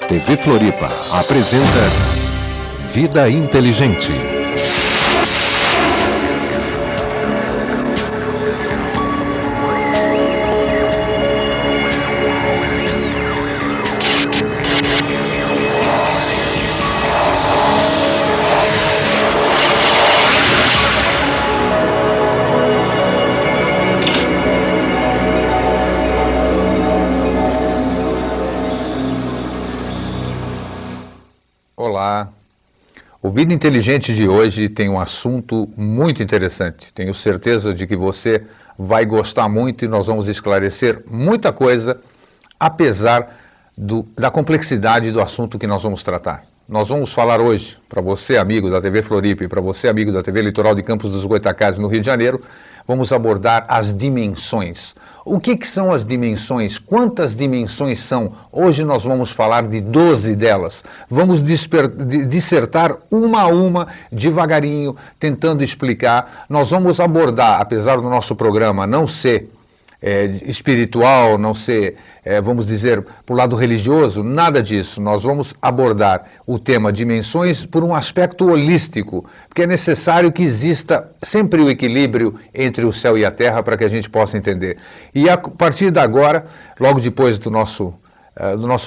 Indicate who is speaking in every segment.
Speaker 1: TV Floripa apresenta Vida Inteligente.
Speaker 2: Olá, o Vida Inteligente de hoje tem um assunto muito interessante. Tenho certeza de que você vai gostar muito e nós vamos esclarecer muita coisa, apesar da complexidade do assunto que nós vamos tratar. Nós vamos falar hoje, para você amigo da TV Floripa e para você amigo da TV Litoral de Campos dos Goytacazes no Rio de Janeiro, vamos abordar as dimensões. O que são as dimensões? Quantas dimensões são? Hoje nós vamos falar de 12 delas. Vamos dissertar uma a uma, devagarinho, tentando explicar. Nós vamos abordar, apesar do nosso programa não ser espiritual, não ser, vamos dizer, para o lado religioso, nada disso. Nós vamos abordar o tema dimensões por um aspecto holístico, porque é necessário que exista sempre o equilíbrio entre o céu e a terra para que a gente possa entender. E a partir de agora, logo depois do nosso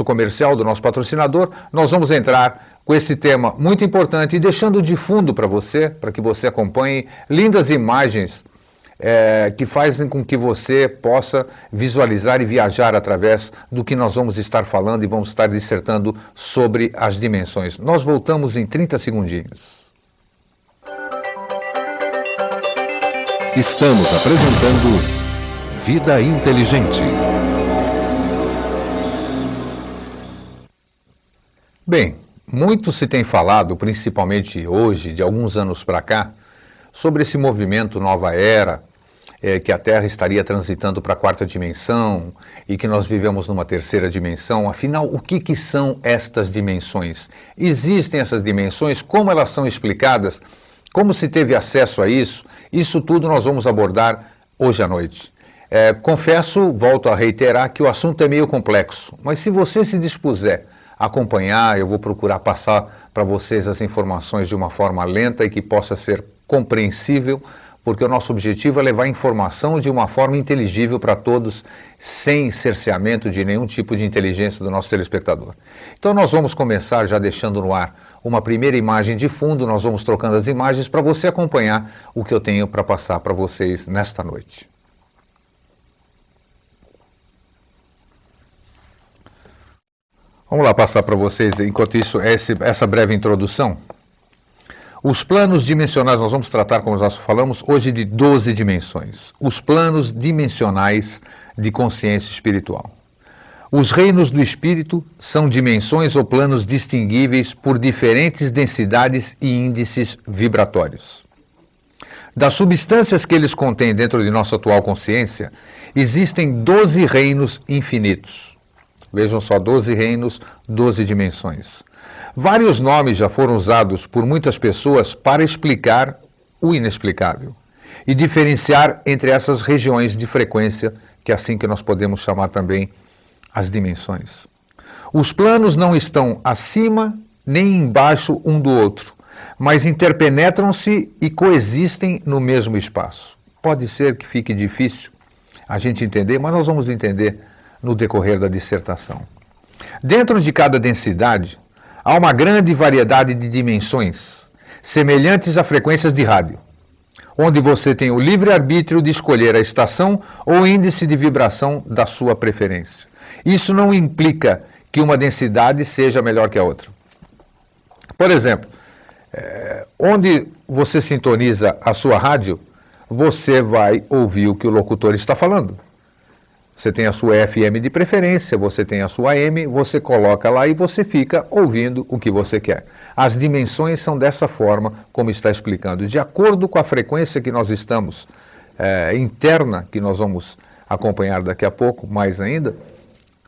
Speaker 2: comercial, do nosso patrocinador, nós vamos entrar com esse tema muito importante e deixando de fundo para você, para que você acompanhe lindas imagens que fazem com que você possa visualizar e viajar através do que nós vamos estar falando e vamos estar dissertando sobre as dimensões. Nós voltamos em 30 segundinhos.
Speaker 1: Estamos apresentando Vida Inteligente.
Speaker 2: Bem, muito se tem falado, principalmente hoje, de alguns anos para cá, sobre esse movimento Nova Era, que a Terra estaria transitando para a quarta dimensão e que nós vivemos numa terceira dimensão. Afinal, o que são estas dimensões? Existem essas dimensões? Como elas são explicadas? Como se teve acesso a isso? Isso tudo nós vamos abordar hoje à noite. Confesso, volto a reiterar, que o assunto é meio complexo, mas se você se dispuser a acompanhar, eu vou procurar passar para vocês as informações de uma forma lenta e que possa ser compreensível, porque o nosso objetivo é levar informação de uma forma inteligível para todos, sem cerceamento de nenhum tipo de inteligência do nosso telespectador. Então nós vamos começar já deixando no ar uma primeira imagem de fundo, nós vamos trocando as imagens para você acompanhar o que eu tenho para passar para vocês nesta noite. Vamos lá passar para vocês, enquanto isso, essa breve introdução. Os planos dimensionais, nós vamos tratar, como nós falamos, hoje de 12 dimensões. Os planos dimensionais de consciência espiritual. Os reinos do espírito são dimensões ou planos distinguíveis por diferentes densidades e índices vibratórios. Das substâncias que eles contêm dentro de nossa atual consciência, existem 12 reinos infinitos. Vejam só, 12 reinos, 12 dimensões. Vários nomes já foram usados por muitas pessoas para explicar o inexplicável e diferenciar entre essas regiões de frequência, que é assim que nós podemos chamar também as dimensões. Os planos não estão acima nem embaixo um do outro, mas interpenetram-se e coexistem no mesmo espaço. Pode ser que fique difícil a gente entender, mas nós vamos entender no decorrer da dissertação. Dentro de cada densidade, há uma grande variedade de dimensões, semelhantes a frequências de rádio, onde você tem o livre-arbítrio de escolher a estação ou índice de vibração da sua preferência. Isso não implica que uma densidade seja melhor que a outra. Por exemplo, onde você sintoniza a sua rádio, você vai ouvir o que o locutor está falando. Você tem a sua FM de preferência, você tem a sua AM, você coloca lá e você fica ouvindo o que você quer. As dimensões são dessa forma, como está explicando. De acordo com a frequência que nós estamos, interna, que nós vamos acompanhar daqui a pouco, mais ainda,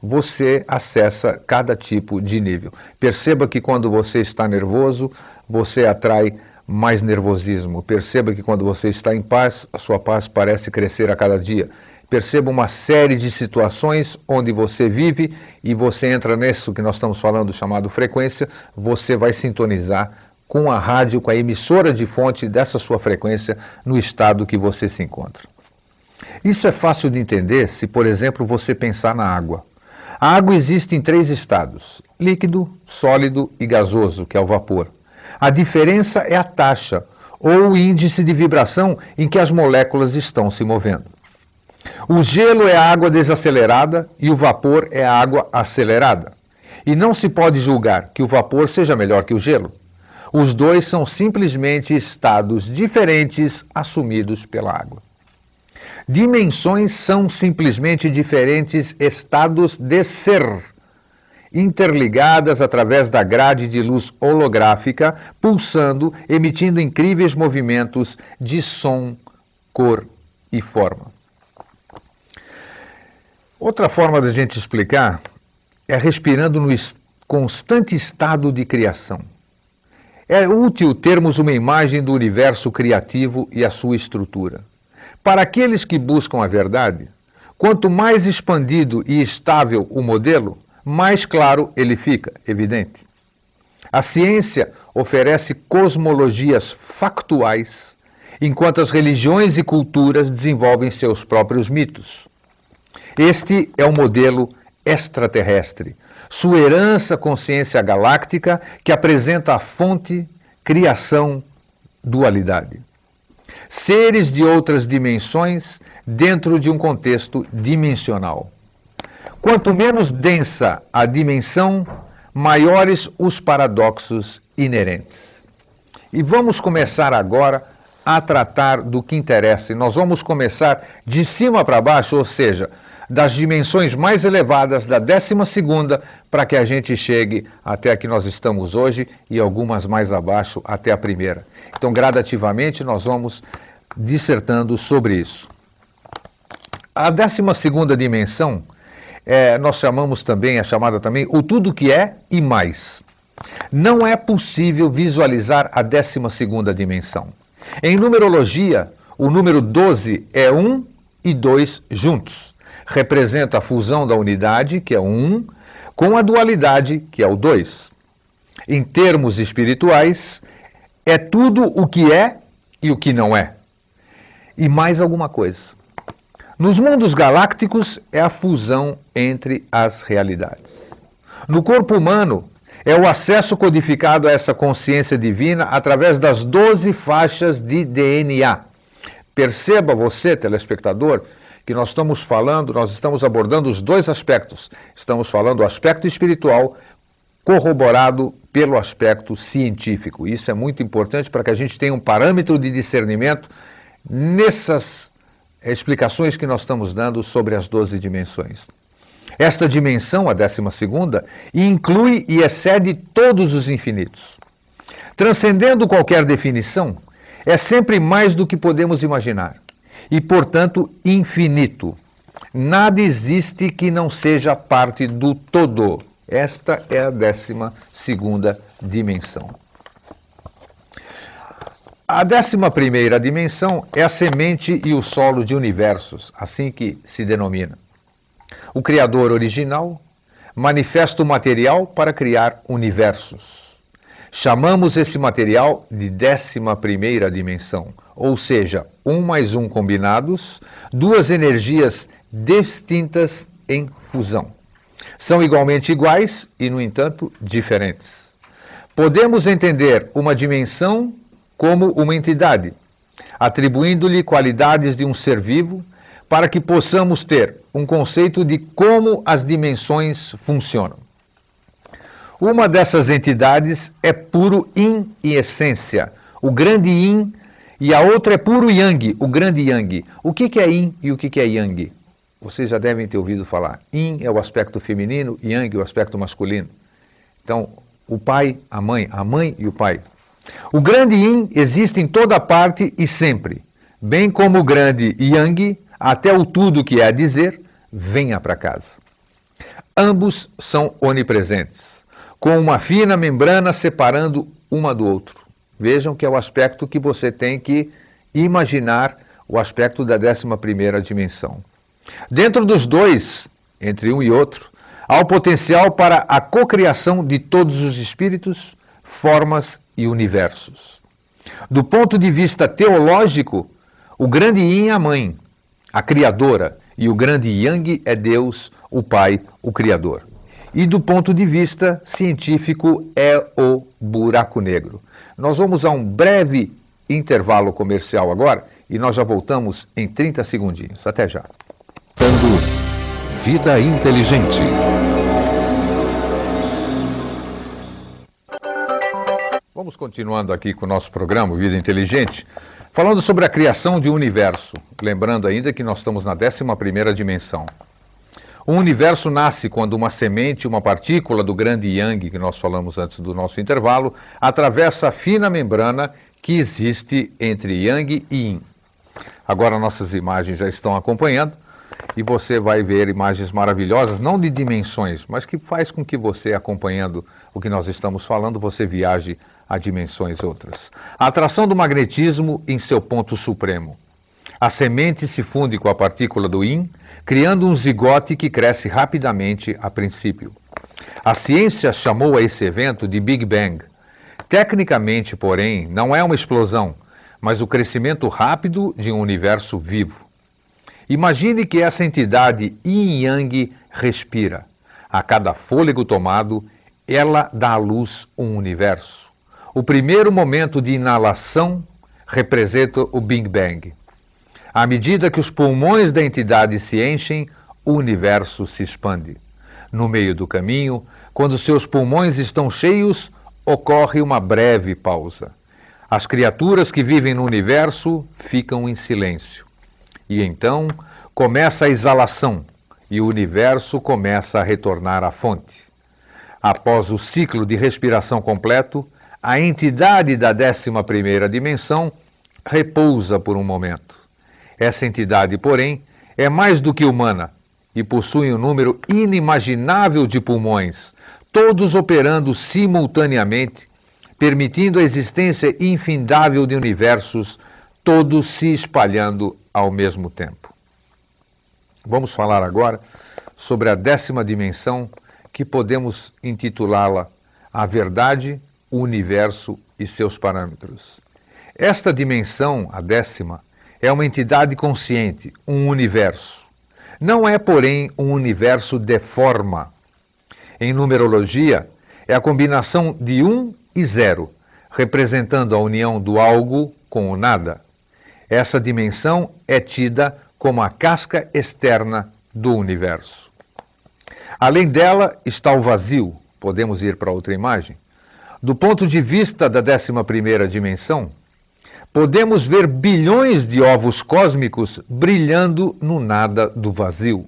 Speaker 2: você acessa cada tipo de nível. Perceba que quando você está nervoso, você atrai mais nervosismo. Perceba que quando você está em paz, a sua paz parece crescer a cada dia. Perceba uma série de situações onde você vive e você entra nisso que nós estamos falando, chamado frequência, você vai sintonizar com a rádio, com a emissora de fonte dessa sua frequência no estado que você se encontra. Isso é fácil de entender se, por exemplo, você pensar na água. A água existe em 3 estados: líquido, sólido e gasoso, que é o vapor. A diferença é a taxa ou o índice de vibração em que as moléculas estão se movendo. O gelo é a água desacelerada e o vapor é a água acelerada. E não se pode julgar que o vapor seja melhor que o gelo. Os dois são simplesmente estados diferentes assumidos pela água. Dimensões são simplesmente diferentes estados de ser, interligadas através da grade de luz holográfica, pulsando, emitindo incríveis movimentos de som, cor e forma. Outra forma da gente explicar é respirando no constante estado de criação. É útil termos uma imagem do universo criativo e a sua estrutura. Para aqueles que buscam a verdade, quanto mais expandido e estável o modelo, mais claro ele fica, evidente. A ciência oferece cosmologias factuais, enquanto as religiões e culturas desenvolvem seus próprios mitos. Este é o modelo extraterrestre, sua herança consciência galáctica que apresenta a fonte, criação, dualidade. Seres de outras dimensões dentro de um contexto dimensional. Quanto menos densa a dimensão, maiores os paradoxos inerentes. E vamos começar agora a tratar do que interessa. E nós vamos começar de cima para baixo, ou seja, das dimensões mais elevadas da 12ª, para que a gente chegue até a que nós estamos hoje e algumas mais abaixo até a primeira. Então, gradativamente, nós vamos dissertando sobre isso. A 12ª dimensão, nós chamamos também, é chamada também o tudo que é e mais. Não é possível visualizar a 12ª dimensão. Em numerologia, o número 12 é 1 e 2 juntos. Representa a fusão da unidade, que é o 1, com a dualidade, que é o 2. Em termos espirituais, é tudo o que é e o que não é. E mais alguma coisa. Nos mundos galácticos, é a fusão entre as realidades. No corpo humano, é o acesso codificado a essa consciência divina através das 12 faixas de DNA. Perceba você, telespectador, que nós estamos abordando os 2 aspectos. Estamos falando do aspecto espiritual corroborado pelo aspecto científico. Isso é muito importante para que a gente tenha um parâmetro de discernimento nessas explicações que nós estamos dando sobre as 12 dimensões. Esta dimensão, a 12ª, inclui e excede todos os infinitos. Transcendendo qualquer definição, é sempre mais do que podemos imaginar. E, portanto, infinito. Nada existe que não seja parte do todo. Esta é a 12ª dimensão. A 11ª dimensão é a semente e o solo de universos, assim que se denomina. O Criador original manifesta o material para criar universos. Chamamos esse material de 11ª dimensão, ou seja, 1 mais 1 combinados, 2 energias distintas em fusão. São igualmente iguais e, no entanto, diferentes. Podemos entender uma dimensão como uma entidade, atribuindo-lhe qualidades de um ser vivo, para que possamos ter um conceito de como as dimensões funcionam. Uma dessas entidades é puro Yin e essência, o grande Yin, e a outra é puro Yang, o grande Yang. O que é Yin e o que é Yang? Vocês já devem ter ouvido falar. Yin é o aspecto feminino, Yang é o aspecto masculino. Então, o pai, a mãe e o pai. O grande Yin existe em toda parte e sempre, bem como o grande Yang, até o tudo que é a dizer, venha para casa. Ambos são onipresentes, com uma fina membrana separando uma do outro. Vejam que é o aspecto que você tem que imaginar, o aspecto da 11ª dimensão. Dentro dos dois, entre um e outro, há o potencial para a cocriação de todos os espíritos, formas e universos. Do ponto de vista teológico, o grande Yin é a mãe, a criadora, e o grande Yang é Deus, o Pai, o Criador. E do ponto de vista científico, é o buraco negro. Nós vamos a um breve intervalo comercial agora e nós já voltamos em 30 segundinhos. Até já.
Speaker 1: Vida Inteligente.
Speaker 2: Vamos continuando aqui com o nosso programa Vida Inteligente, falando sobre a criação de um universo. Lembrando ainda que nós estamos na 11ª dimensão. O universo nasce quando uma semente, uma partícula do grande Yang, que nós falamos antes do nosso intervalo, atravessa a fina membrana que existe entre Yang e Yin. Agora nossas imagens já estão acompanhando e você vai ver imagens maravilhosas, não de dimensões, mas que faz com que você, acompanhando o que nós estamos falando, você viaje a dimensões outras. A atração do magnetismo em seu ponto supremo. A semente se funde com a partícula do Yin, criando um zigote que cresce rapidamente a princípio. A ciência chamou a esse evento de Big Bang. Tecnicamente, porém, não é uma explosão, mas o crescimento rápido de um universo vivo. Imagine que essa entidade Yin-Yang respira. A cada fôlego tomado, ela dá à luz um universo. O primeiro momento de inalação representa o Big Bang. À medida que os pulmões da entidade se enchem, o universo se expande. No meio do caminho, quando seus pulmões estão cheios, ocorre uma breve pausa. As criaturas que vivem no universo ficam em silêncio. E então começa a exalação e o universo começa a retornar à fonte. Após o ciclo de respiração completo, a entidade da 11ª dimensão repousa por um momento. Essa entidade, porém, é mais do que humana e possui um número inimaginável de pulmões, todos operando simultaneamente, permitindo a existência infindável de universos, todos se espalhando ao mesmo tempo. Vamos falar agora sobre a 10ª dimensão, que podemos intitulá-la A Verdade, o Universo e seus Parâmetros. Esta dimensão, a 10ª, é uma entidade consciente, um universo. Não é, porém, um universo de forma. Em numerologia, é a combinação de 1 e 0, representando a união do algo com o nada. Essa dimensão é tida como a casca externa do universo. Além dela está o vazio. Podemos ir para outra imagem. Do ponto de vista da 11ª dimensão, podemos ver bilhões de ovos cósmicos brilhando no nada do vazio.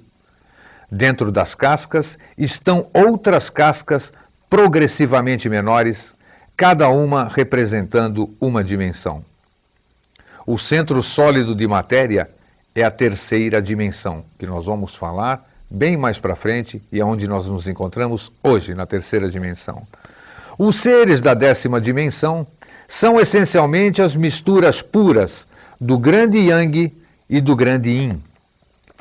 Speaker 2: Dentro das cascas estão outras cascas progressivamente menores, cada uma representando uma dimensão. O centro sólido de matéria é a 3ª dimensão, que nós vamos falar bem mais para frente e é onde nós nos encontramos hoje, na 3ª dimensão. Os seres da 10ª dimensão são essencialmente as misturas puras do grande Yang e do grande Yin.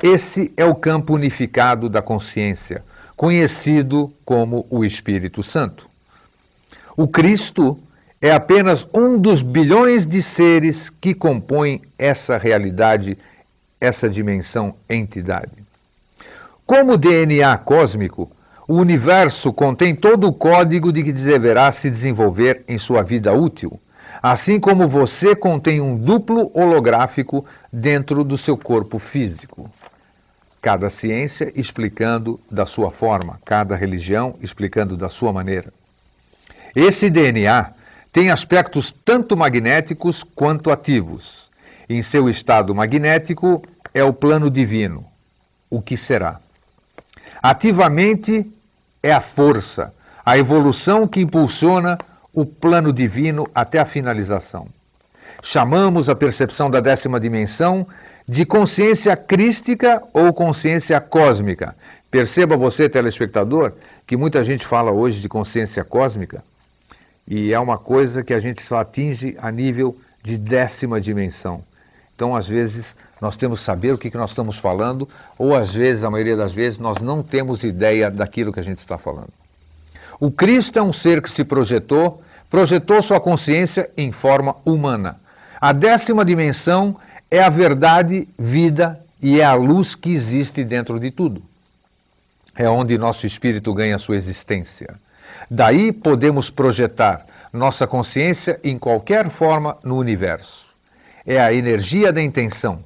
Speaker 2: Esse é o campo unificado da consciência, conhecido como o Espírito Santo. O Cristo é apenas um dos bilhões de seres que compõem essa realidade, essa dimensão entidade. Como DNA cósmico, o universo contém todo o código de que deverá se desenvolver em sua vida útil, assim como você contém um duplo holográfico dentro do seu corpo físico. Cada ciência explicando da sua forma, cada religião explicando da sua maneira. Esse DNA tem aspectos tanto magnéticos quanto ativos. Em seu estado magnético é o plano divino, o que será. Ativamente é a força, a evolução que impulsiona o plano divino até a finalização. Chamamos a percepção da 10ª dimensão de consciência crística ou consciência cósmica. Perceba você, telespectador, que muita gente fala hoje de consciência cósmica e é uma coisa que a gente só atinge a nível de 10ª dimensão. Então, às vezes, nós temos que saber o que nós estamos falando, ou às vezes, a maioria das vezes, nós não temos ideia daquilo que a gente está falando. O Cristo é um ser que se projetou sua consciência em forma humana. A 10ª dimensão é a verdade, vida e é a luz que existe dentro de tudo. É onde nosso espírito ganha sua existência. Daí podemos projetar nossa consciência em qualquer forma no universo. É a energia da intenção.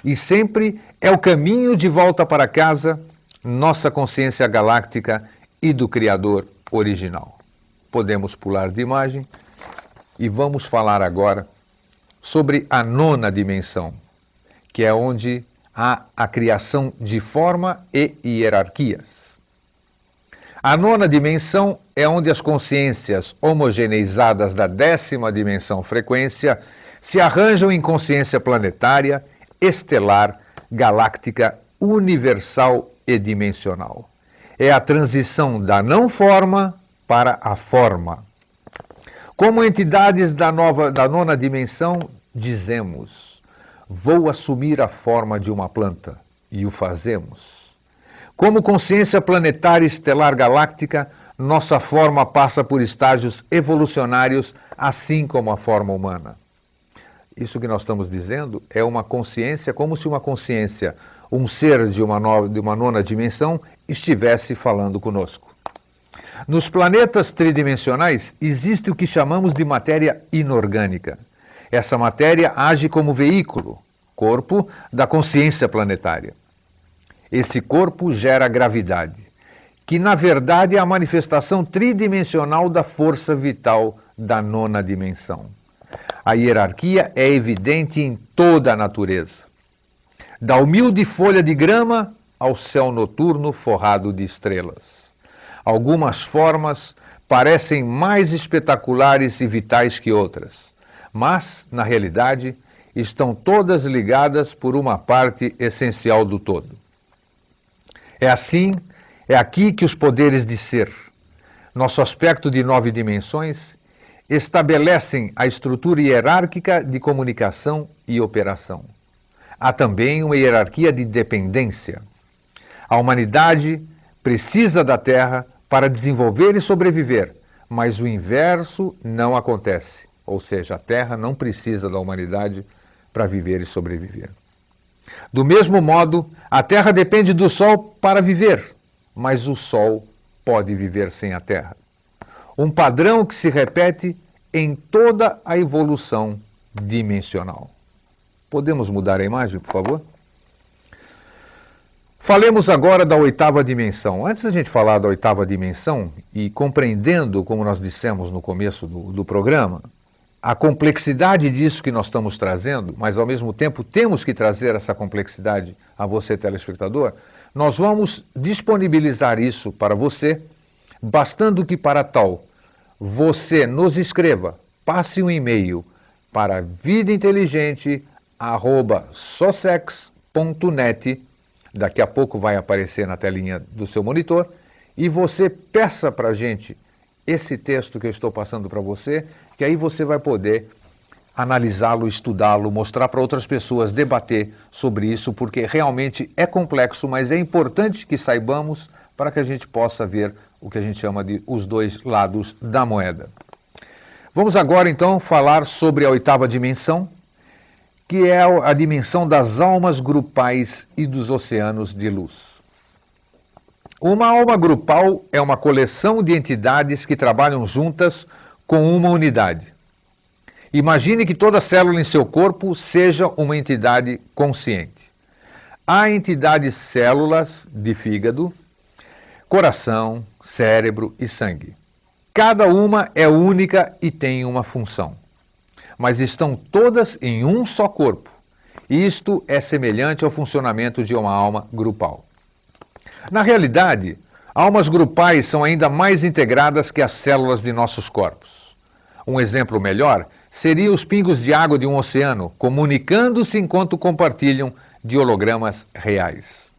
Speaker 2: E sempre é o caminho de volta para casa, nossa consciência galáctica e do Criador original. Podemos pular de imagem e vamos falar agora sobre a 9ª dimensão, que é onde há a criação de forma e hierarquias. A 9ª dimensão é onde as consciências homogeneizadas da 10ª dimensão frequência se arranjam em consciência planetária, estelar, galáctica, universal e dimensional. É a transição da não-forma para a forma. Como entidades da 9ª dimensão, dizemos: vou assumir a forma de uma planta, e o fazemos. Como consciência planetária estelar galáctica, nossa forma passa por estágios evolucionários, assim como a forma humana. Isso que nós estamos dizendo é uma consciência, como se uma consciência, um ser de uma 9ª dimensão, estivesse falando conosco. Nos planetas tridimensionais existe o que chamamos de matéria inorgânica. Essa matéria age como veículo, corpo da consciência planetária. Esse corpo gera gravidade, que na verdade é a manifestação tridimensional da força vital da 9ª dimensão. A hierarquia é evidente em toda a natureza. Da humilde folha de grama ao céu noturno forrado de estrelas. Algumas formas parecem mais espetaculares e vitais que outras, mas, na realidade, estão todas ligadas por uma parte essencial do todo. É aqui que os poderes de ser, nosso aspecto de 9 dimensões, estabelecem a estrutura hierárquica de comunicação e operação. Há também uma hierarquia de dependência. A humanidade precisa da Terra para desenvolver e sobreviver, mas o inverso não acontece. Ou seja, a Terra não precisa da humanidade para viver e sobreviver. Do mesmo modo, a Terra depende do Sol para viver, mas o Sol pode viver sem a Terra. Um padrão que se repete em toda a evolução dimensional. Podemos mudar a imagem, por favor? Falemos agora da 8ª dimensão. Antes da gente falar da 8ª dimensão, e compreendendo, como nós dissemos no começo do programa, a complexidade disso que nós estamos trazendo, mas ao mesmo tempo temos que trazer essa complexidade a você, telespectador, nós vamos disponibilizar isso para você, bastando que para tal você nos escreva, passe um e-mail para vidainteligente@socex.net, daqui a pouco vai aparecer na telinha do seu monitor, e você peça para a gente esse texto que eu estou passando para você, que aí você vai poder analisá-lo, estudá-lo, mostrar para outras pessoas, debater sobre isso, porque realmente é complexo, mas é importante que saibamos para que a gente possa ver o que a gente chama de os dois lados da moeda. Vamos agora então falar sobre a 8ª dimensão, que é a dimensão das almas grupais e dos oceanos de luz. Uma alma grupal é uma coleção de entidades que trabalham juntas com uma unidade. Imagine que toda célula em seu corpo seja uma entidade consciente. Há entidades células de fígado, coração, cérebro e sangue. Cada uma é única e tem uma função, mas estão todas em um só corpo. Isto é semelhante ao funcionamento de uma alma grupal. Na realidade, almas grupais são ainda mais integradas que as células de nossos corpos. Um exemplo melhor seria os pingos de água de um oceano, comunicando-se enquanto compartilham de hologramas reais.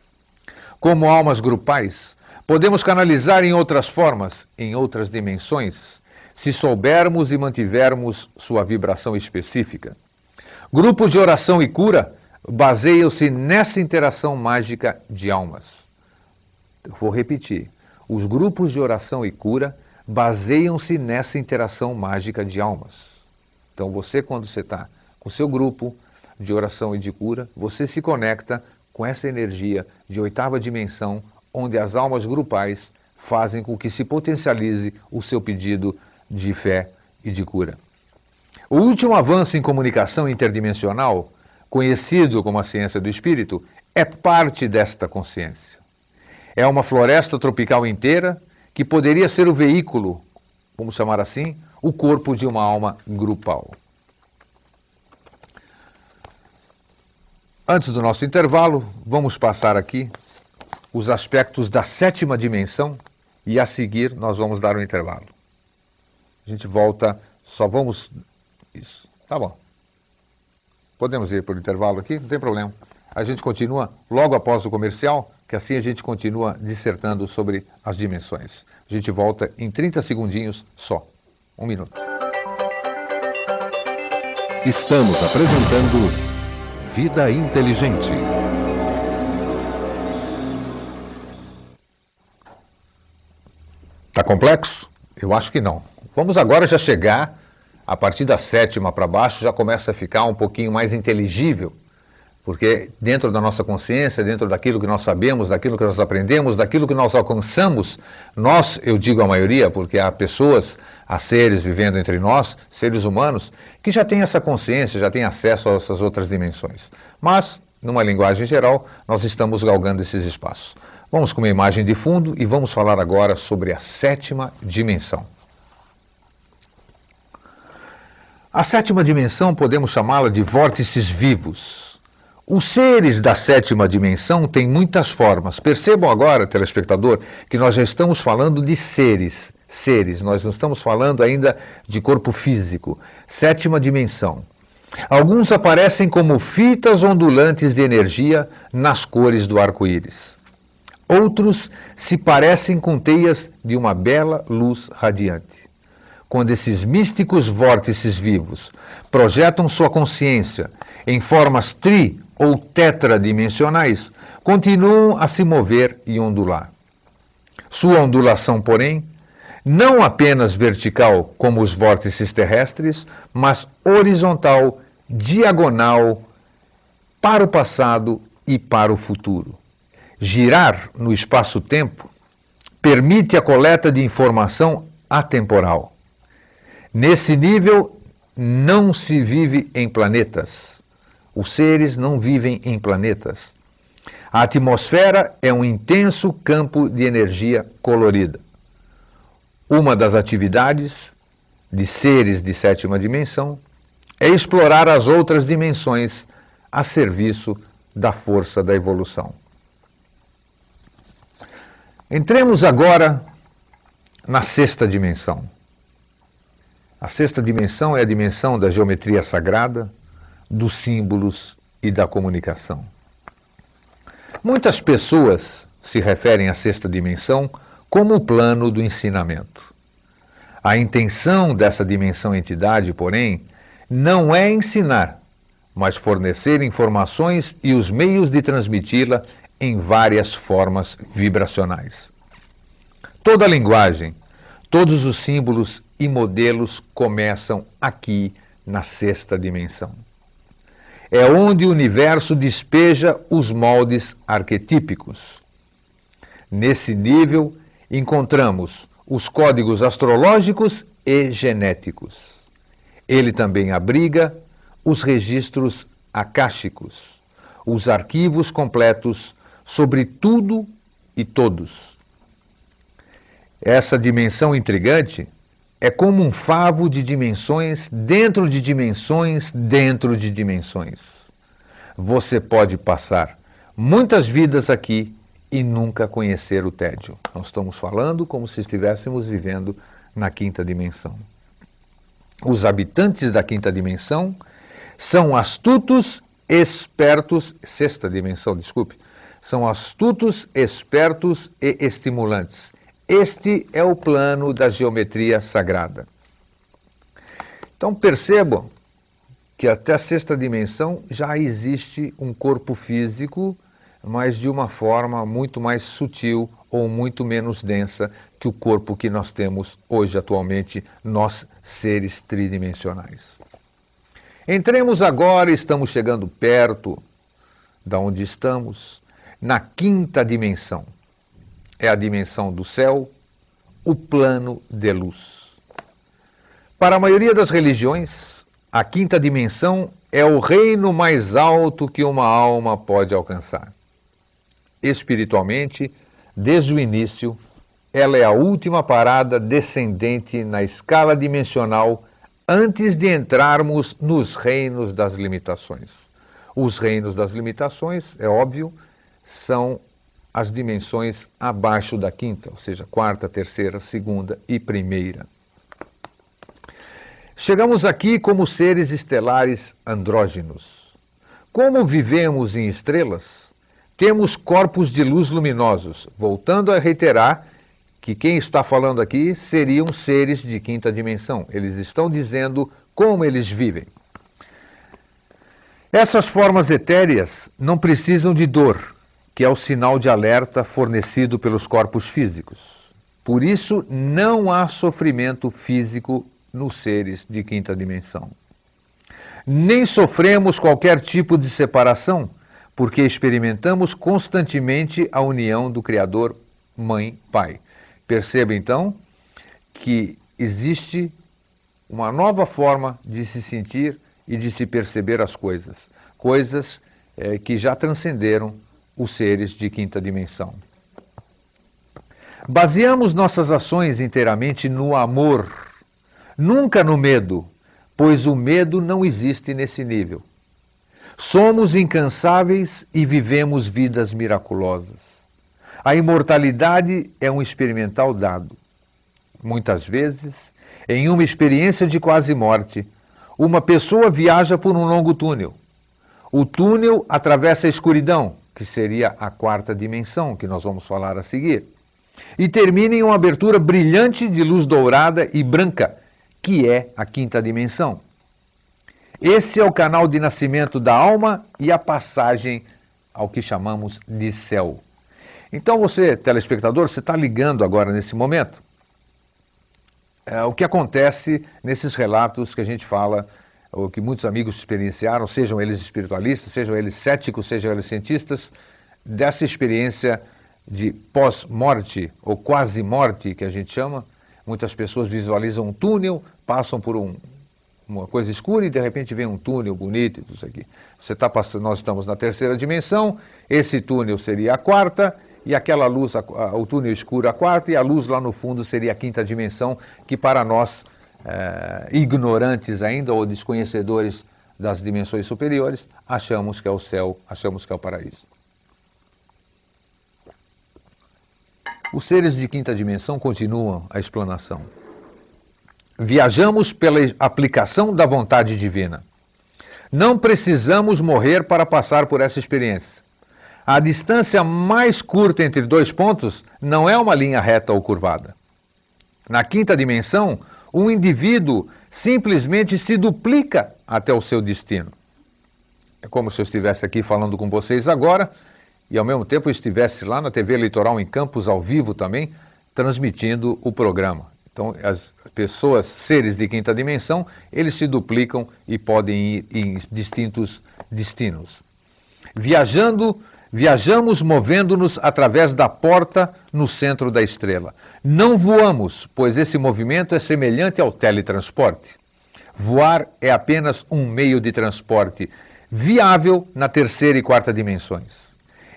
Speaker 2: Como almas grupais, podemos canalizar em outras formas, em outras dimensões, se soubermos e mantivermos sua vibração específica. Grupos de oração e cura baseiam-se nessa interação mágica de almas. Eu vou repetir. Os grupos de oração e cura baseiam-se nessa interação mágica de almas. Então você, quando você está com o seu grupo de oração e de cura, você se conecta com essa energia de 8ª dimensão, onde as almas grupais fazem com que se potencialize o seu pedido de fé e de cura. O último avanço em comunicação interdimensional, conhecido como a ciência do espírito, é parte desta consciência. É uma floresta tropical inteira que poderia ser o veículo, vamos chamar assim, o corpo de uma alma grupal. Antes do nosso intervalo, vamos passar aqui os aspectos da 7ª dimensão e a seguir nós vamos dar um intervalo. A gente volta, só vamos... Isso, tá bom. Podemos ir para o intervalo aqui? Não tem problema. A gente continua logo após o comercial, que assim a gente continua dissertando sobre as dimensões. A gente volta em 30 segundinhos só. 1 minuto.
Speaker 1: Estamos apresentando Vida Inteligente.
Speaker 2: Tá complexo? Eu acho que não. Vamos agora já chegar, a partir da 7ª para baixo, já começa a ficar um pouquinho mais inteligível, porque dentro da nossa consciência, dentro daquilo que nós sabemos, daquilo que nós aprendemos, daquilo que nós alcançamos, nós, eu digo a maioria, porque há pessoas, há seres vivendo entre nós, seres humanos, que já têm essa consciência, já têm acesso a essas outras dimensões. Mas, numa linguagem geral, nós estamos galgando esses espaços. Vamos com uma imagem de fundo e vamos falar agora sobre a 7ª dimensão. A 7ª dimensão podemos chamá-la de vórtices vivos. Os seres da 7ª dimensão têm muitas formas. Percebam agora, telespectador, que nós já estamos falando de seres. Nós não estamos falando ainda de corpo físico. 7ª dimensão. Alguns aparecem como fitas ondulantes de energia nas cores do arco-íris. Outros se parecem com teias de uma bela luz radiante. Quando esses místicos vórtices vivos projetam sua consciência em formas ou tetradimensionais, continuam a se mover e ondular. Sua ondulação, porém, não apenas vertical como os vórtices terrestres, mas horizontal, diagonal, para o passado e para o futuro. Girar no espaço-tempo permite a coleta de informação atemporal. Nesse nível, não se vive em planetas. Os seres não vivem em planetas. A atmosfera é um intenso campo de energia colorida. Uma das atividades de seres de 7ª dimensão é explorar as outras dimensões a serviço da força da evolução. Entremos agora na 6ª dimensão. A 6ª dimensão é a dimensão da geometria sagrada, dos símbolos e da comunicação. Muitas pessoas se referem à 6ª dimensão como o plano do ensinamento. A intenção dessa dimensão-entidade, porém, não é ensinar, mas fornecer informações e os meios de transmiti-la em várias formas vibracionais. Toda a linguagem, todos os símbolos e modelos começam aqui na 6ª dimensão. É onde o universo despeja os moldes arquetípicos. Nesse nível, encontramos os códigos astrológicos e genéticos. Ele também abriga os registros akáshicos, os arquivos completos sobre tudo e todos. Essa dimensão intrigante é como um favo de dimensões dentro de dimensões dentro de dimensões. Você pode passar muitas vidas aqui e nunca conhecer o tédio. Nós estamos falando como se estivéssemos vivendo na 5ª dimensão. Os habitantes da 5ª dimensão são astutos, espertos, 6ª dimensão, desculpe, são astutos, espertos e estimulantes. Este é o plano da geometria sagrada. Então percebam que até a sexta dimensão já existe um corpo físico, mas de uma forma muito mais sutil ou muito menos densa que o corpo que nós temos hoje, atualmente, nós seres tridimensionais. Entremos agora, estamos chegando perto da onde estamos, na quinta dimensão. É a dimensão do céu, o plano de luz. Para a maioria das religiões, a quinta dimensão é o reino mais alto que uma alma pode alcançar. Espiritualmente, desde o início, ela é a última parada descendente na escala dimensional antes de entrarmos nos reinos das limitações. Os reinos das limitações, é óbvio, são as dimensões abaixo da quinta, ou seja, quarta, terceira, segunda e primeira. Chegamos aqui como seres estelares andrógenos. Como vivemos em estrelas, temos corpos de luz luminosos. Voltando a reiterar que quem está falando aqui seriam seres de quinta dimensão. Eles estão dizendo como eles vivem. Essas formas etéreas não precisam de dor, que é o sinal de alerta fornecido pelos corpos físicos. Por isso, não há sofrimento físico nos seres de quinta dimensão. Nem sofremos qualquer tipo de separação, porque experimentamos constantemente a união do Criador Mãe-Pai. Perceba, então, que existe uma nova forma de se sentir e de se perceber as coisas. Coisas que já transcenderam os seres de quinta dimensão. Baseamos nossas ações inteiramente no amor, nunca no medo, pois o medo não existe nesse nível. Somos incansáveis e vivemos vidas miraculosas. A imortalidade é um experimental dado. Muitas vezes, em uma experiência de quase morte, uma pessoa viaja por um longo túnel. O túnel atravessa a escuridão, que seria a quarta dimensão, que nós vamos falar a seguir, e termina em uma abertura brilhante de luz dourada e branca, que é a quinta dimensão. Esse é o canal de nascimento da alma e a passagem ao que chamamos de céu. Então você, telespectador, você está ligando agora nesse momento o que acontece nesses relatos que a gente fala, ou que muitos amigos experienciaram, sejam eles espiritualistas, sejam eles céticos, sejam eles cientistas, dessa experiência de pós-morte, ou quase-morte, que a gente chama. Muitas pessoas visualizam um túnel, passam por uma coisa escura e de repente vem um túnel bonito e tudo isso aqui. Nós estamos na terceira dimensão, esse túnel seria a quarta, e aquela luz, o túnel escuro a quarta, e a luz lá no fundo seria a quinta dimensão, que para nós, ignorantes ainda ou desconhecedores das dimensões superiores, achamos que é o céu, achamos que é o paraíso. Os seres de quinta dimensão continuam a explanação. Viajamos pela aplicação da vontade divina. Não precisamos morrer para passar por essa experiência. A distância mais curta entre dois pontos não é uma linha reta ou curvada. Na quinta dimensão, um indivíduo simplesmente se duplica até o seu destino. É como se eu estivesse aqui falando com vocês agora e ao mesmo tempo eu estivesse lá na TV Litoral em Campos ao vivo também, transmitindo o programa. Então as pessoas, seres de quinta dimensão, eles se duplicam e podem ir em distintos destinos. Viajamos movendo-nos através da porta no centro da estrela. Não voamos, pois esse movimento é semelhante ao teletransporte. Voar é apenas um meio de transporte viável na terceira e quarta dimensões.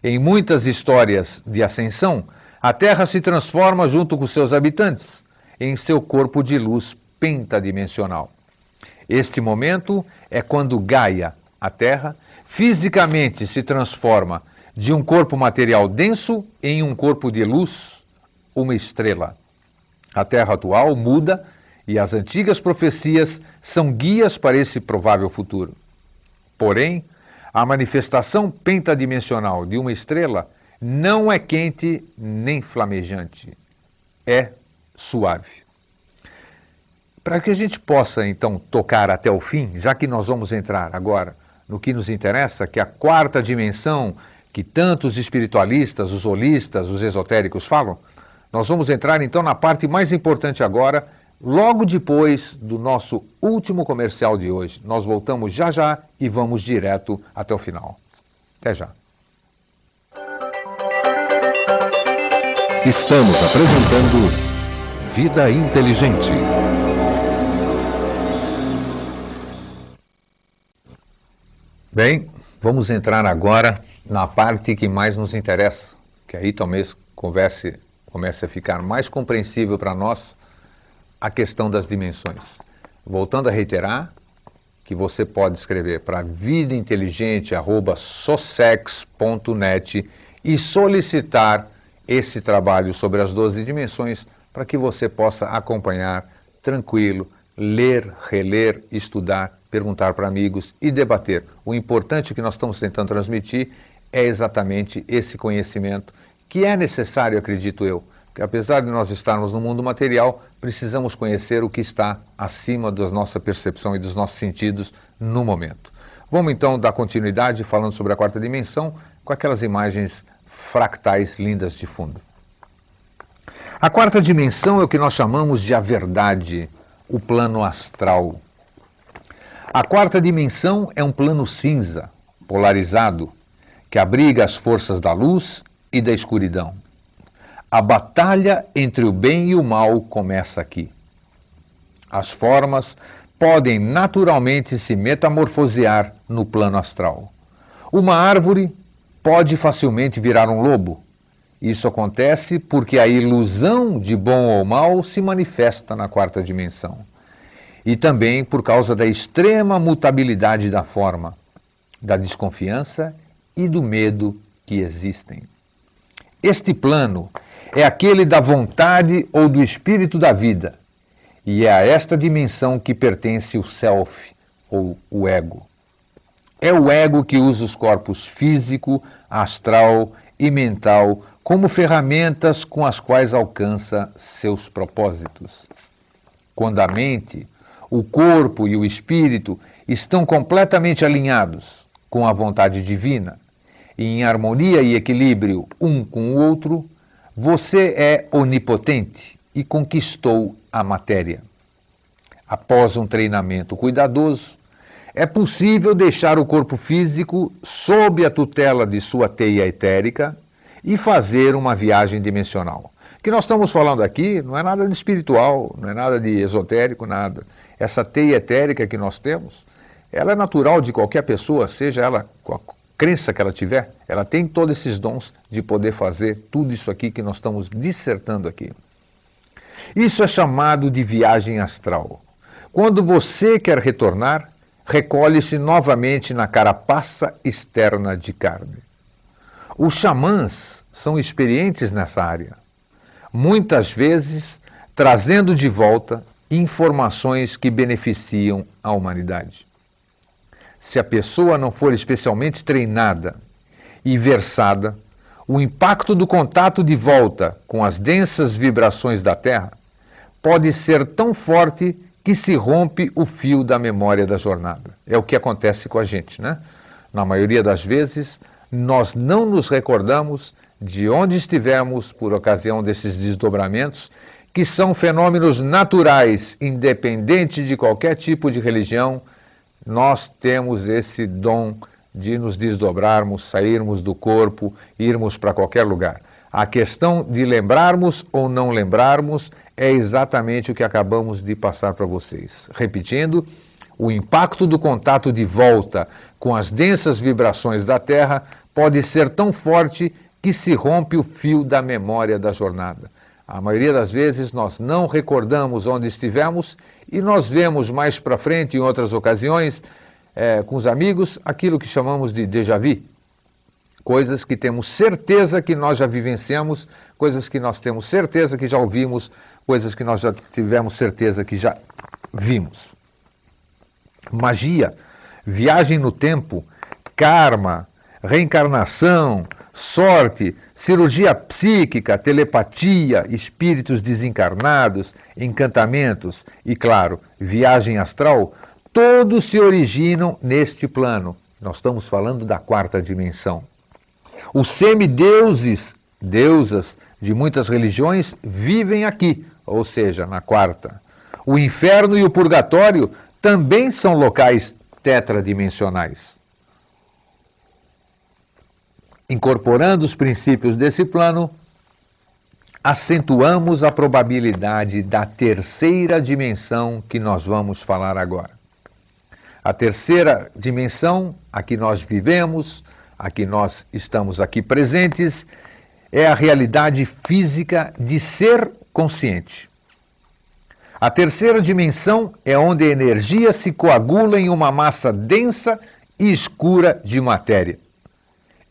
Speaker 2: Em muitas histórias de ascensão, a Terra se transforma junto com seus habitantes em seu corpo de luz pentadimensional. Este momento é quando Gaia, a Terra, fisicamente se transforma de um corpo material denso em um corpo de luz, uma estrela. A Terra atual muda e as antigas profecias são guias para esse provável futuro. Porém, a manifestação pentadimensional de uma estrela não é quente nem flamejante, é suave. Para que a gente possa, então, tocar até o fim, já que nós vamos entrar agora no que nos interessa, que é a quarta dimensão que tantos espiritualistas, os holistas, os esotéricos falam, nós vamos entrar, então, na parte mais importante agora, logo depois do nosso último comercial de hoje. Nós voltamos já já e vamos direto até o final. Até já.
Speaker 1: Estamos apresentando Vida Inteligente.
Speaker 2: Bem, vamos entrar agora na parte que mais nos interessa, que aí talvez comece a ficar mais compreensível para nós a questão das dimensões. Voltando a reiterar que você pode escrever para vidainteligente@socex.net e solicitar esse trabalho sobre as 12 dimensões para que você possa acompanhar tranquilo, ler, reler, estudar, perguntar para amigos e debater. O importante que nós estamos tentando transmitir é exatamente esse conhecimento que é necessário, acredito eu, que apesar de nós estarmos no mundo material, precisamos conhecer o que está acima da nossa percepção e dos nossos sentidos no momento. Vamos então dar continuidade falando sobre a quarta dimensão com aquelas imagens fractais lindas de fundo. A quarta dimensão é o que nós chamamos de a verdade, o plano astral. A quarta dimensão é um plano cinza, polarizado, que abriga as forças da luz e da escuridão. A batalha entre o bem e o mal começa aqui. As formas podem naturalmente se metamorfosear no plano astral. Uma árvore pode facilmente virar um lobo. Isso acontece porque a ilusão de bom ou mal se manifesta na quarta dimensão. E também por causa da extrema mutabilidade da forma, da desconfiança e do medo que existem. Este plano é aquele da vontade ou do espírito da vida, e é a esta dimensão que pertence o self, ou o ego. É o ego que usa os corpos físico, astral e mental como ferramentas com as quais alcança seus propósitos. Quando a mente, o corpo e o espírito estão completamente alinhados com a vontade divina, e em harmonia e equilíbrio um com o outro, você é onipotente e conquistou a matéria. Após um treinamento cuidadoso, é possível deixar o corpo físico sob a tutela de sua teia etérica e fazer uma viagem dimensional. O que nós estamos falando aqui não é nada de espiritual, não é nada de esotérico, nada. Essa teia etérica que nós temos, ela é natural de qualquer pessoa, seja ela com a crença que ela tiver, ela tem todos esses dons de poder fazer tudo isso aqui que nós estamos dissertando aqui. Isso é chamado de viagem astral. Quando você quer retornar, recolhe-se novamente na carapaça externa de carne. Os xamãs são experientes nessa área, muitas vezes trazendo de volta informações que beneficiam a humanidade. Se a pessoa não for especialmente treinada e versada, o impacto do contato de volta com as densas vibrações da Terra pode ser tão forte que se rompe o fio da memória da jornada. É o que acontece com a gente, né? Na maioria das vezes, nós não nos recordamos de onde estivemos por ocasião desses desdobramentos, que são fenômenos naturais, independente de qualquer tipo de religião. Nós temos esse dom de nos desdobrarmos, sairmos do corpo, irmos para qualquer lugar. A questão de lembrarmos ou não lembrarmos é exatamente o que acabamos de passar para vocês. Repetindo, o impacto do contato de volta com as densas vibrações da Terra pode ser tão forte que se rompe o fio da memória da jornada. A maioria das vezes nós não recordamos onde estivemos e nós vemos mais para frente, em outras ocasiões, com os amigos, aquilo que chamamos de déjà vu. Coisas que temos certeza que nós já vivenciamos, coisas que nós temos certeza que já ouvimos, coisas que nós já tivemos certeza que já vimos. Magia, viagem no tempo, karma, reencarnação, sorte, cirurgia psíquica, telepatia, espíritos desencarnados, encantamentos e, claro, viagem astral, todos se originam neste plano. Nós estamos falando da quarta dimensão. Os semideuses, deusas de muitas religiões, vivem aqui, ou seja, na quarta. O inferno e o purgatório também são locais tetradimensionais. Incorporando os princípios desse plano, acentuamos a probabilidade da terceira dimensão que nós vamos falar agora. A terceira dimensão, a que nós vivemos, a que nós estamos aqui presentes, é a realidade física de ser consciente. A terceira dimensão é onde a energia se coagula em uma massa densa e escura de matéria.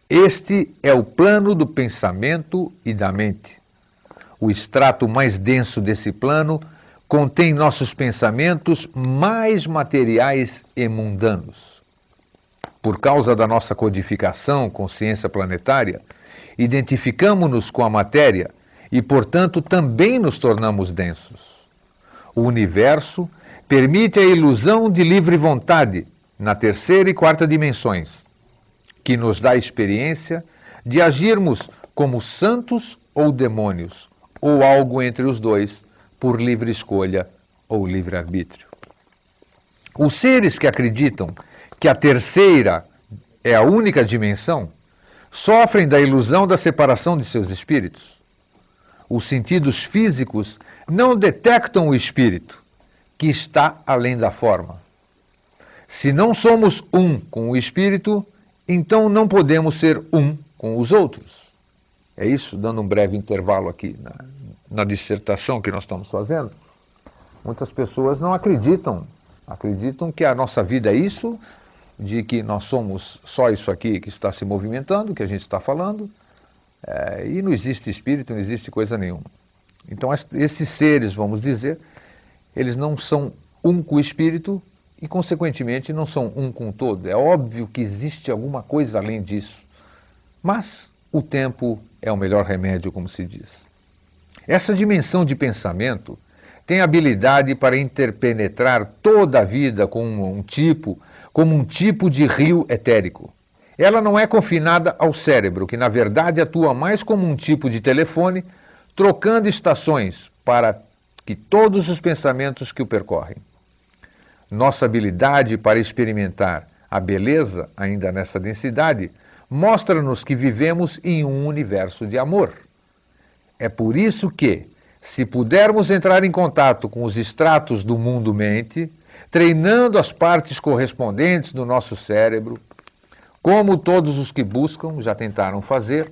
Speaker 2: Este é o plano do pensamento e da mente. O extrato mais denso desse plano contém nossos pensamentos mais materiais e mundanos. Por causa da nossa codificação, consciência planetária, identificamos-nos com a matéria e, portanto, também nos tornamos densos. O universo permite a ilusão de livre vontade na terceira e quarta dimensões, que nos dá a experiência de agirmos como santos ou demônios, ou algo entre os dois, por livre escolha ou livre-arbítrio. Os seres que acreditam que a terceira é a única dimensão sofrem da ilusão da separação de seus espíritos. Os sentidos físicos não detectam o espírito, que está além da forma. Se não somos um com o espírito, então não podemos ser um com os outros. É isso, dando um breve intervalo aqui na dissertação que nós estamos fazendo. Muitas pessoas não acreditam que a nossa vida é isso, de que nós somos só isso aqui que está se movimentando, que a gente está falando, e não existe espírito, não existe coisa nenhuma. Então esses seres, vamos dizer, eles não são um com o espírito e, consequentemente, não são um com o todo. É óbvio que existe alguma coisa além disso. Mas o tempo é o melhor remédio, como se diz. Essa dimensão de pensamento tem habilidade para interpenetrar toda a vida como um tipo de rio etérico. Ela não é confinada ao cérebro, que na verdade atua mais como um tipo de telefone, trocando estações para que todos os pensamentos que o percorrem. Nossa habilidade para experimentar a beleza, ainda nessa densidade, mostra-nos que vivemos em um universo de amor. É por isso que, se pudermos entrar em contato com os estratos do mundo-mente, treinando as partes correspondentes do nosso cérebro, como todos os que buscam já tentaram fazer,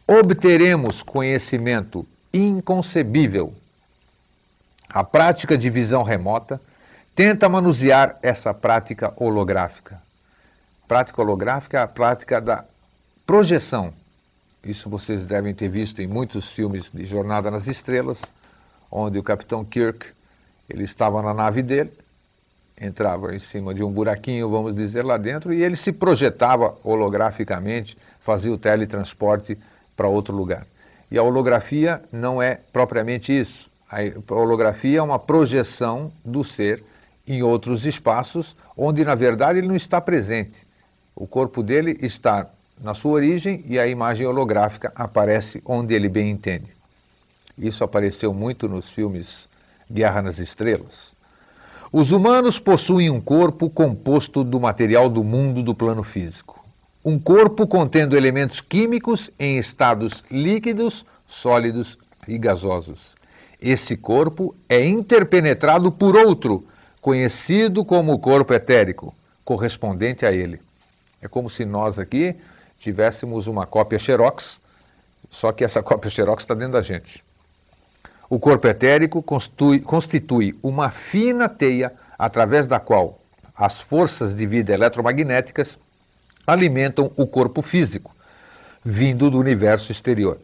Speaker 2: obteremos conhecimento inconcebível. A prática de visão remota tenta manusear essa prática holográfica. Prática holográfica é a prática da projeção. Isso vocês devem ter visto em muitos filmes de Jornada nas Estrelas, onde o Capitão Kirk, ele estava na nave dele, entrava em cima de um buraquinho, vamos dizer, lá dentro, e ele se projetava holograficamente, fazia o teletransporte para outro lugar. E a holografia não é propriamente isso. A holografia é uma projeção do ser em outros espaços, onde na verdade ele não está presente. O corpo dele está na sua origem e a imagem holográfica aparece onde ele bem entende. Isso apareceu muito nos filmes Guerra nas Estrelas. Os humanos possuem um corpo composto do material do mundo do plano físico. Um corpo contendo elementos químicos em estados líquidos, sólidos e gasosos. Esse corpo é interpenetrado por outro, conhecido como o corpo etérico, correspondente a ele. É como se nós aqui tivéssemos uma cópia xerox, só que essa cópia xerox está dentro da gente. O corpo etérico constitui uma fina teia através da qual as forças de vida eletromagnéticas alimentam o corpo físico, vindo do universo exterior.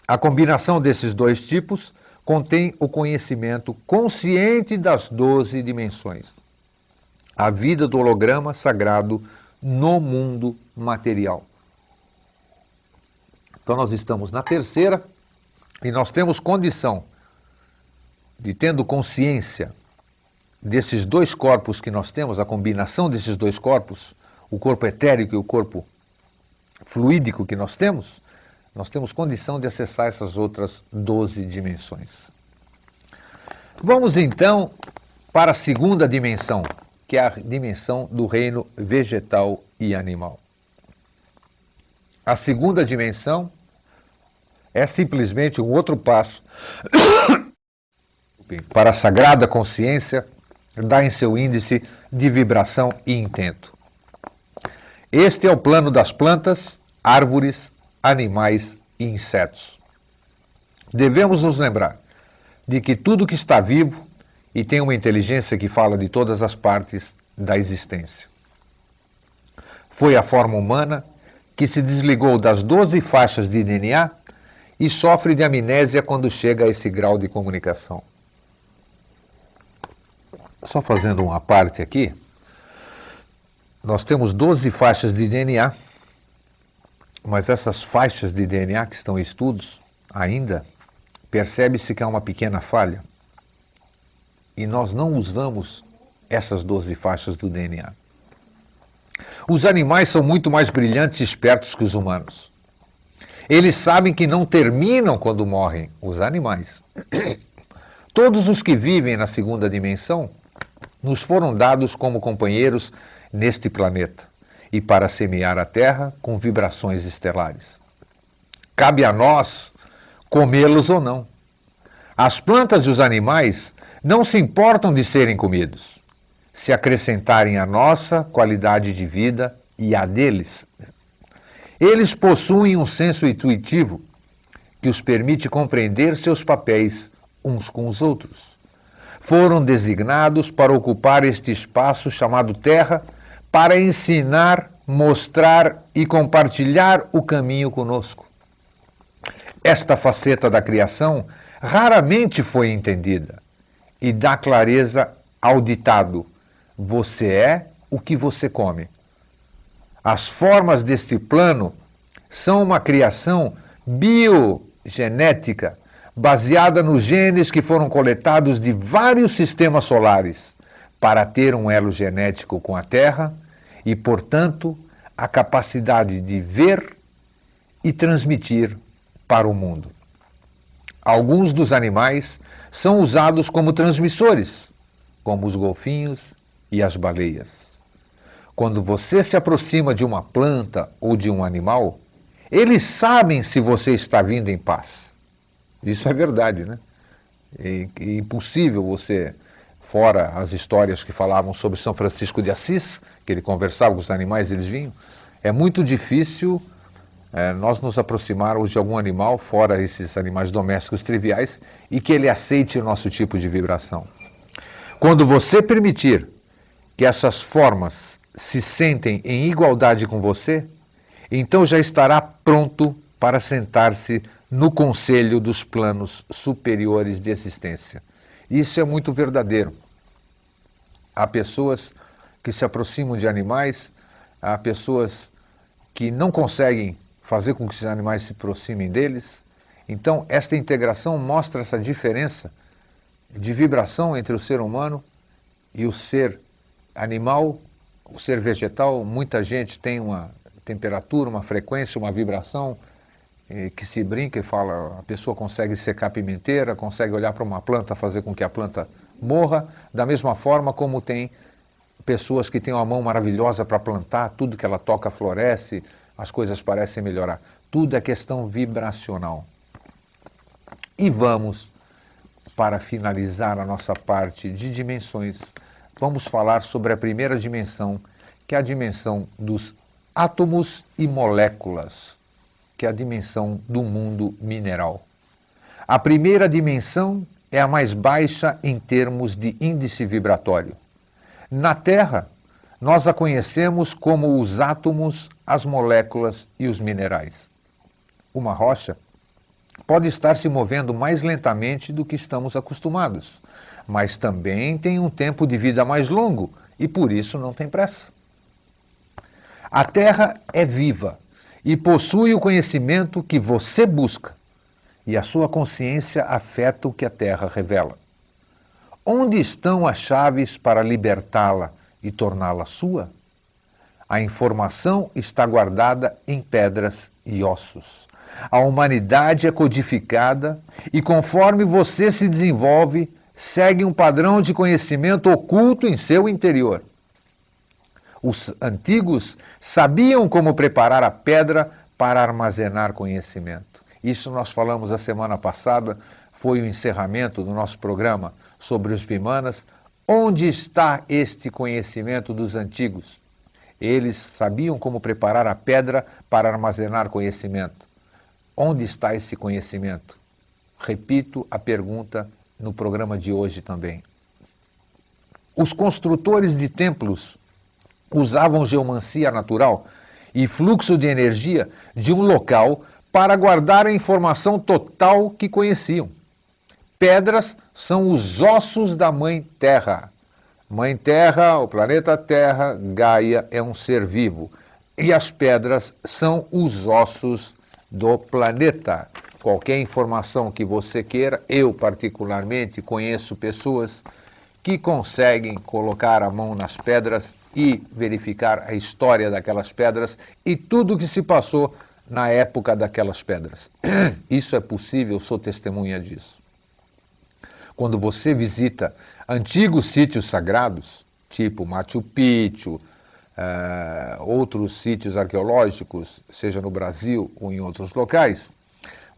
Speaker 2: A combinação desses dois tipos contém o conhecimento consciente das 12 dimensões. A vida do holograma sagrado no mundo material. Então nós estamos na terceira e nós temos condição de, tendo consciência desses dois corpos que nós temos, a combinação desses dois corpos, o corpo etérico e o corpo fluídico que nós temos condição de acessar essas outras 12 dimensões. Vamos então para a segunda dimensão, que é a dimensão do reino vegetal e animal. A segunda dimensão é simplesmente um outro passo para a sagrada consciência dar em seu índice de vibração e intento. Este é o plano das plantas, árvores, animais e insetos. Devemos nos lembrar de que tudo que está vivo e tem uma inteligência que fala de todas as partes da existência. Foi a forma humana que se desligou das 12 faixas de DNA e sofre de amnésia quando chega a esse grau de comunicação. Só fazendo uma parte aqui, nós temos 12 faixas de DNA, mas essas faixas de DNA que estão em estudos ainda, percebe-se que há uma pequena falha. E nós não usamos essas 12 faixas do DNA. Os animais são muito mais brilhantes e espertos que os humanos. Eles sabem que não terminam quando morrem, os animais. Todos os que vivem na segunda dimensão nos foram dados como companheiros neste planeta e para semear a Terra com vibrações estelares. Cabe a nós comê-los ou não. As plantas e os animais não se importam de serem comidos, se acrescentarem à nossa qualidade de vida e à deles. Eles possuem um senso intuitivo que os permite compreender seus papéis uns com os outros. Foram designados para ocupar este espaço chamado Terra, para ensinar, mostrar e compartilhar o caminho conosco. Esta faceta da criação raramente foi entendida e dá clareza ao ditado: você é o que você come. As formas deste plano são uma criação biogenética baseada nos genes que foram coletados de vários sistemas solares para ter um elo genético com a Terra e, portanto, a capacidade de ver e transmitir para o mundo. Alguns dos animais são usados como transmissores, como os golfinhos e as baleias. Quando você se aproxima de uma planta ou de um animal, eles sabem se você está vindo em paz. Isso é verdade, né? É impossível você, fora as histórias que falavam sobre São Francisco de Assis, que ele conversava com os animais e eles vinham, é muito difícil nós nos aproximarmos de algum animal, fora esses animais domésticos triviais, e que ele aceite o nosso tipo de vibração. Quando você permitir que essas formas se sentem em igualdade com você, então já estará pronto para sentar-se no conselho dos planos superiores de existência. Isso é muito verdadeiro. Há pessoas que se aproximam de animais, há pessoas que não conseguem fazer com que esses animais se aproximem deles. Então, esta integração mostra essa diferença de vibração entre o ser humano e o ser animal, o ser vegetal. Muita gente tem uma temperatura, uma frequência, uma vibração que se brinca e fala, a pessoa consegue secar pimenteira, consegue olhar para uma planta, fazer com que a planta morra, da mesma forma como tem pessoas que têm uma mão maravilhosa para plantar, tudo que ela toca floresce, as coisas parecem melhorar. Tudo é questão vibracional. E vamos, para finalizar a nossa parte de dimensões, vamos falar sobre a primeira dimensão, que é a dimensão dos átomos e moléculas, que é a dimensão do mundo mineral. A primeira dimensão é a mais baixa em termos de índice vibratório. Na Terra, nós a conhecemos como os átomos, as moléculas e os minerais. Uma rocha pode estar se movendo mais lentamente do que estamos acostumados, mas também tem um tempo de vida mais longo e por isso não tem pressa. A Terra é viva e possui o conhecimento que você busca, e a sua consciência afeta o que a Terra revela. Onde estão as chaves para libertá-la e torná-la sua? A informação está guardada em pedras e ossos. A humanidade é codificada e, conforme você se desenvolve, segue um padrão de conhecimento oculto em seu interior. Os antigos sabiam como preparar a pedra para armazenar conhecimento. Isso nós falamos a semana passada, foi o encerramento do nosso programa sobre os Vimanas. Onde está este conhecimento dos antigos? Eles sabiam como preparar a pedra para armazenar conhecimento. Onde está esse conhecimento? Repito a pergunta no programa de hoje também. Os construtores de templos usavam geomancia natural e fluxo de energia de um local para guardar a informação total que conheciam. Pedras são os ossos da Mãe Terra. Mãe Terra, o planeta Terra, Gaia é um ser vivo. E as pedras são os ossos do planeta. Qualquer informação que você queira, eu particularmente conheço pessoas que conseguem colocar a mão nas pedras e verificar a história daquelas pedras e tudo o que se passou na época daquelas pedras. Isso é possível, sou testemunha disso. Quando você visita antigos sítios sagrados, tipo Machu Picchu, outros sítios arqueológicos, seja no Brasil ou em outros locais,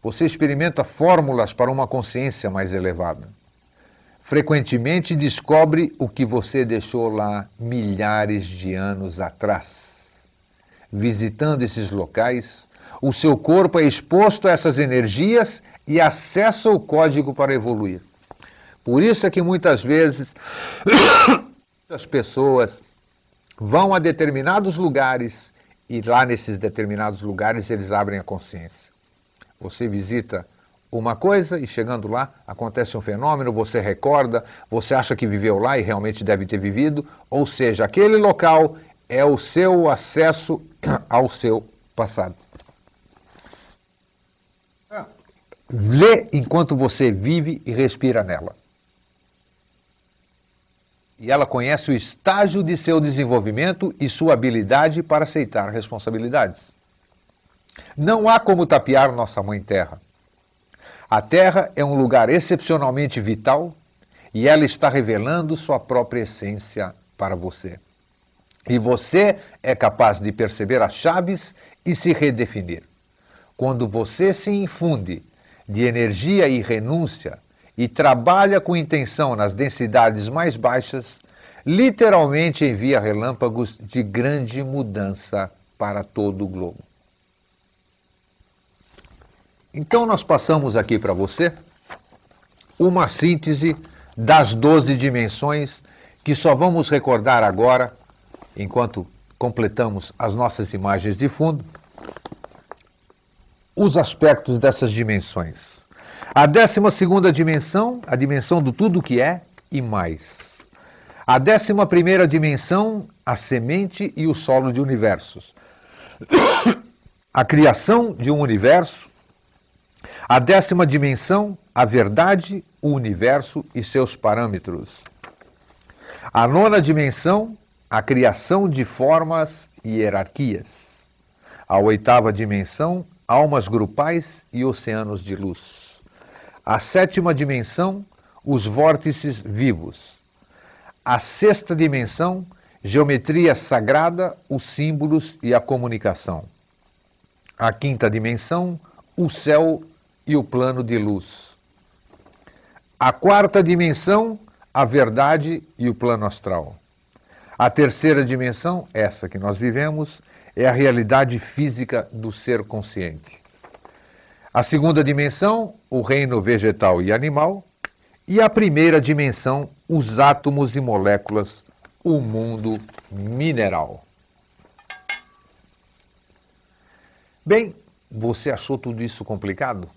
Speaker 2: você experimenta fórmulas para uma consciência mais elevada. Frequentemente descobre o que você deixou lá milhares de anos atrás. Visitando esses locais, o seu corpo é exposto a essas energias e acessa o código para evoluir. Por isso é que muitas vezes as pessoas vão a determinados lugares e lá nesses determinados lugares eles abrem a consciência. Você visita uma coisa e chegando lá acontece um fenômeno, você recorda, você acha que viveu lá e realmente deve ter vivido, ou seja, aquele local é o seu acesso ao seu passado. Lê enquanto você vive e respira nela. E ela conhece o estágio de seu desenvolvimento e sua habilidade para aceitar responsabilidades. Não há como tapear nossa Mãe Terra. A Terra é um lugar excepcionalmente vital e ela está revelando sua própria essência para você. E você é capaz de perceber as chaves e se redefinir. Quando você se infunde de energia e renúncia e trabalha com intenção nas densidades mais baixas, literalmente envia relâmpagos de grande mudança para todo o globo. Então nós passamos aqui para você uma síntese das 12 dimensões que só vamos recordar agora, enquanto completamos as nossas imagens de fundo, os aspectos dessas dimensões. A 12ª dimensão, a dimensão do tudo que é e mais. A 11ª dimensão, a semente e o solo de universos. A criação de um universo. A 10ª dimensão, a verdade, o universo e seus parâmetros. A 9ª dimensão, a criação de formas e hierarquias. A 8ª dimensão, almas grupais e oceanos de luz. A 7ª dimensão, os vórtices vivos. A 6ª dimensão, geometria sagrada, os símbolos e a comunicação. A 5ª dimensão, o céu e o plano de luz. A 4ª dimensão, a verdade e o plano astral. A 3ª dimensão, essa que nós vivemos, é a realidade física do ser consciente. A 2ª dimensão, o reino vegetal e animal. E a 1ª dimensão, os átomos e moléculas, o mundo mineral. Bem, você achou tudo isso complicado?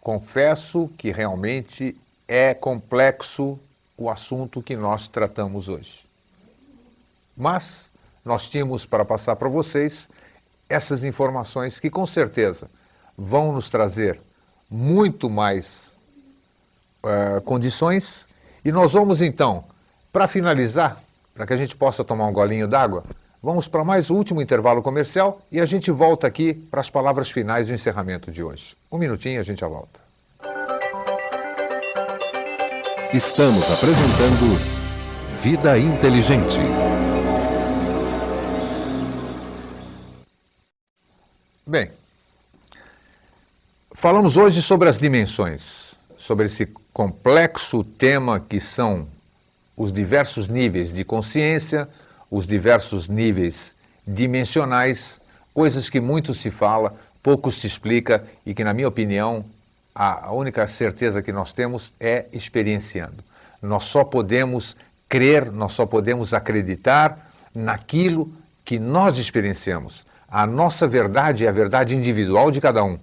Speaker 2: Confesso que realmente é complexo o assunto que nós tratamos hoje. Mas nós tínhamos para passar para vocês essas informações que com certeza vão nos trazer muito mais condições. E nós vamos então, para finalizar, para que a gente possa tomar um golinho d'água, vamos para mais um último intervalo comercial e a gente volta aqui para as palavras finais do encerramento de hoje. Um minutinho e a gente já volta.
Speaker 1: Estamos apresentando Vida Inteligente.
Speaker 2: Bem, falamos hoje sobre as dimensões, sobre esse complexo tema que são os diversos níveis de consciência, os diversos níveis dimensionais, coisas que muito se fala, pouco se explica e que, na minha opinião, a única certeza que nós temos é experienciando. Nós só podemos crer, nós só podemos acreditar naquilo que nós experienciamos. A nossa verdade é a verdade individual de cada um.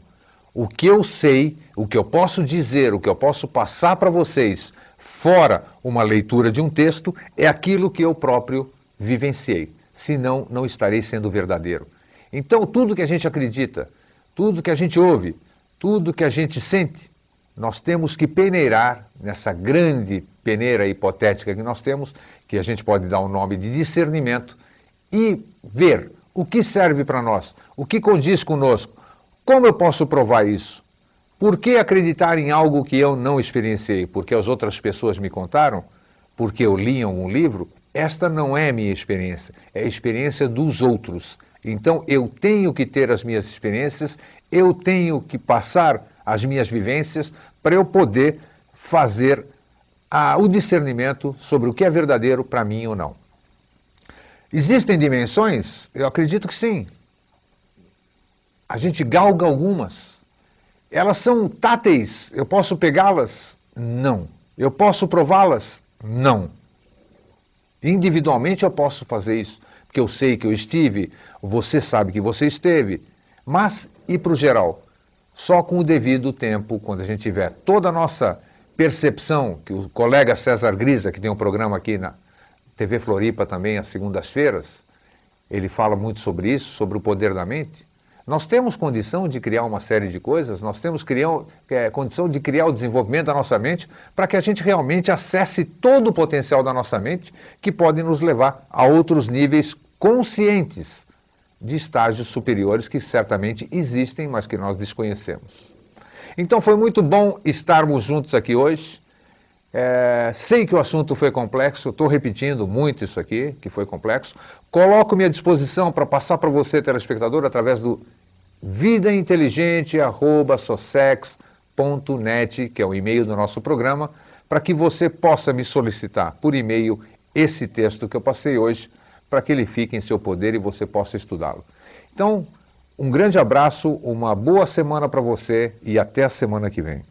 Speaker 2: O que eu sei, o que eu posso dizer, o que eu posso passar para vocês, fora uma leitura de um texto, é aquilo que eu próprio vivenciei. Senão, não estarei sendo verdadeiro. Então, tudo que a gente acredita, tudo que a gente ouve, tudo que a gente sente, nós temos que peneirar nessa grande peneira hipotética que nós temos, que a gente pode dar o nome de discernimento, e ver o que serve para nós, o que condiz conosco, como eu posso provar isso? Por que acreditar em algo que eu não experienciei? Porque as outras pessoas me contaram? Porque eu li em algum livro? Esta não é minha experiência, é a experiência dos outros. Então eu tenho que ter as minhas experiências, eu tenho que passar as minhas vivências para eu poder fazer o discernimento sobre o que é verdadeiro para mim ou não. Existem dimensões? Eu acredito que sim. A gente galga algumas. Elas são táteis. Eu posso pegá-las? Não. Eu posso prová-las? Não. Individualmente eu posso fazer isso, porque eu sei que eu estive, você sabe que você esteve, mas e para o geral? Só com o devido tempo, quando a gente tiver toda a nossa percepção, que o colega César Grisa, que tem um programa aqui na TV Floripa também, às segundas-feiras, ele fala muito sobre isso, sobre o poder da mente. Nós temos condição de criar uma série de coisas, nós temos condição de criar o desenvolvimento da nossa mente para que a gente realmente acesse todo o potencial da nossa mente que pode nos levar a outros níveis conscientes de estágios superiores que certamente existem, mas que nós desconhecemos. Então foi muito bom estarmos juntos aqui hoje. Sei que o assunto foi complexo, estou repetindo muito isso aqui, que foi complexo. Coloco-me à disposição para passar para você, telespectador, através do vidainteligente@socex.net, que é o e-mail do nosso programa, para que você possa me solicitar por e-mail esse texto que eu passei hoje, para que ele fique em seu poder e você possa estudá-lo. Então, um grande abraço, uma boa semana para você e até a semana que vem.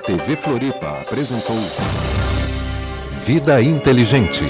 Speaker 1: TV Floripa apresentou Vida Inteligente.